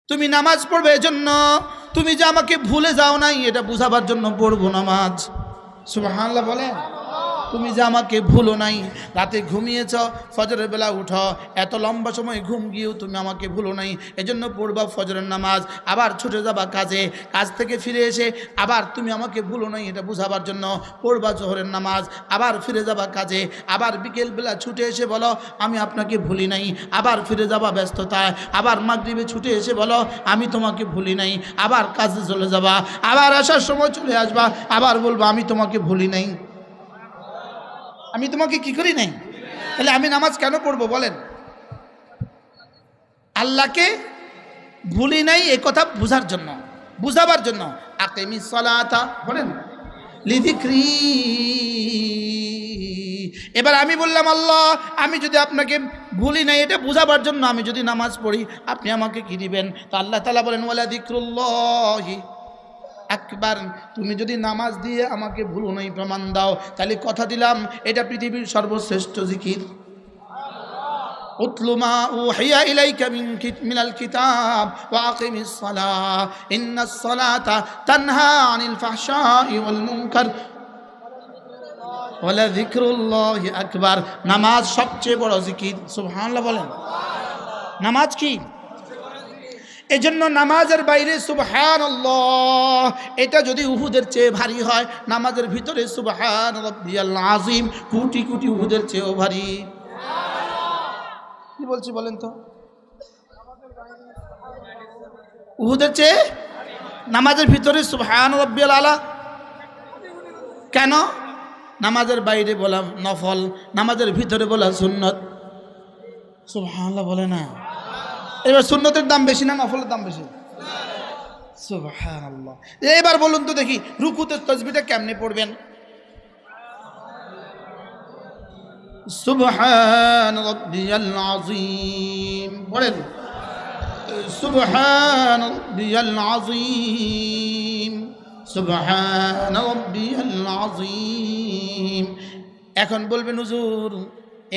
তুমি নামাজ পড়বে এজন্য, তুমি যে আমাকে ভুলে যাও নাই এটা বুঝাবার জন্য পড়বো নামাজ। সুবহানাল্লাহ বলেন। তুমি যে আমাকে ভুলো নাই, রাতে ঘুমিয়েছ, ফজরের বেলা উঠো, এত লম্বা সময় ঘুম গিয়েও তুমি আমাকে ভুলো নাই, এজন্য পড়বা ফজরের নামাজ। আবার ছুটে যাবা কাজে, কাজ থেকে ফিরে এসে আবার তুমি আমাকে ভুলো নাই এটা বুঝাবার জন্য পড়বা জোহরের নামাজ। আবার ফিরে যাবা কাজে, আবার বিকেলবেলা ছুটে এসে বলো আমি আপনাকে ভুলি নাই। আবার ফিরে যাবা ব্যস্ততায়, আবার মাগরিবে ছুটে এসে বলো আমি তোমাকে ভুলি নাই। আবার কাজে চলে যাবা, আবার আসার সময় চলে আসবা, আবার বলবো আমি তোমাকে ভুলি নাই। আমি তোমাকে কি করি নাই? তাহলে আমি নামাজ কেন পড়বো বলেন? আল্লাহকে ভুলি নাই এই কথা বুঝার জন্য, বুঝাবার জন্য। আকিমিস সালাতা বলেন লিযিকরি। এবার আমি বললাম আল্লাহ আমি যদি আপনাকে ভুলি নাই এটা বুঝাবার জন্য আমি যদি নামাজ পড়ি আপনি আমাকে কি দিবেন? তো আল্লাহ তাআলা বলেন ওয়ালা যিকরুল্লাহি আকবার। তুমি যদি নামাজ দিয়ে আমাকে ভুলো নাই প্রমাণ দাও, তাহলে কথা দিলাম এটা পৃথিবীর সর্বশ্রেষ্ঠ জিকির। উতলু মা উহিয়া ইলাইকা মিনাল কিতাব ওয়া আকিমিস সালাহ ইন্নাস সালাতা তানহা আনিল ফাহশাই ওয়াল মুনকার ওয়ালা যিকরুল্লাহি আকবার। নামাজ সবচেয়ে বড় জিকির। সুবহানাল্লাহ বলেন। নামাজ কি? এজন্য নামাজের বাইরে সুবহানাল্লাহ এটা যদি উহুদের চেয়ে ভারী হয়, নামাজের ভিতরে সুবহান রাব্বিয়াল আযীম কোটি কোটি উহুদের চেয়েও ভারী। কি বলছি বলেন তো? উহুদের চেয়ে নামাজের ভিতরে সুবহান রাব্বিয়াল আলা। কেন? নামাজের বাইরে বলা নফল, নামাজের ভিতরে বলা সুন্নত। সুবহানাল্লাহ বলে না। এবার সুন্নতের দাম বেশি না নফলের দাম বেশি? সুবহানাল্লাহ। এবার বলুন তো দেখি রুকুতে তাসবিহটা কেমনে পড়বেন? সুবহান রাব্বিয়াল আযীম বলেন। সুবহান রাব্বিয়াল আযীম, সুবহান রাব্বিয়াল আযীম। এখন বলবেন হুজুর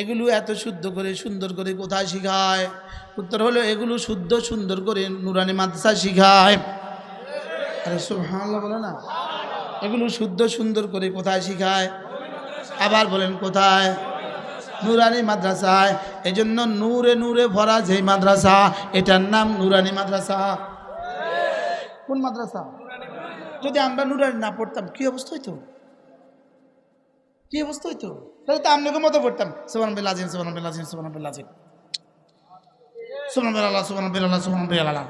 এগুলো এত শুদ্ধ করে সুন্দর করে কোথায় শিখায়? উত্তর হলো এগুলো শুদ্ধ সুন্দর করে নুরানি মাদ্রাসা শিখায়। আরে সুবহানাল্লাহ বলে না। এগুলো শুদ্ধ সুন্দর করে কোথায় শিখায়? আবার বলেন কোথায়? নুরানি মাদ্রাসায়। এজন্য নূরে নূরে ভরা যে মাদ্রাসা এটার নাম নুরানি মাদ্রাসা। কোন মাদ্রাসা? যদি আমরা নুরানি না পড়তাম কি অবস্থা হইতো? কি অবস্থা হইতো? তাহলে তো আপনাকে মতো পড়তাম সুবহানাল্লাহ আযীম, সুবহানাল্লাহ আযীম, সুবহানাল্লাহ আযীম, সুবহানাল্লাহ সুবহানাল্লাহ সুবহানাল্লাহ সুবহানাল্লাহ।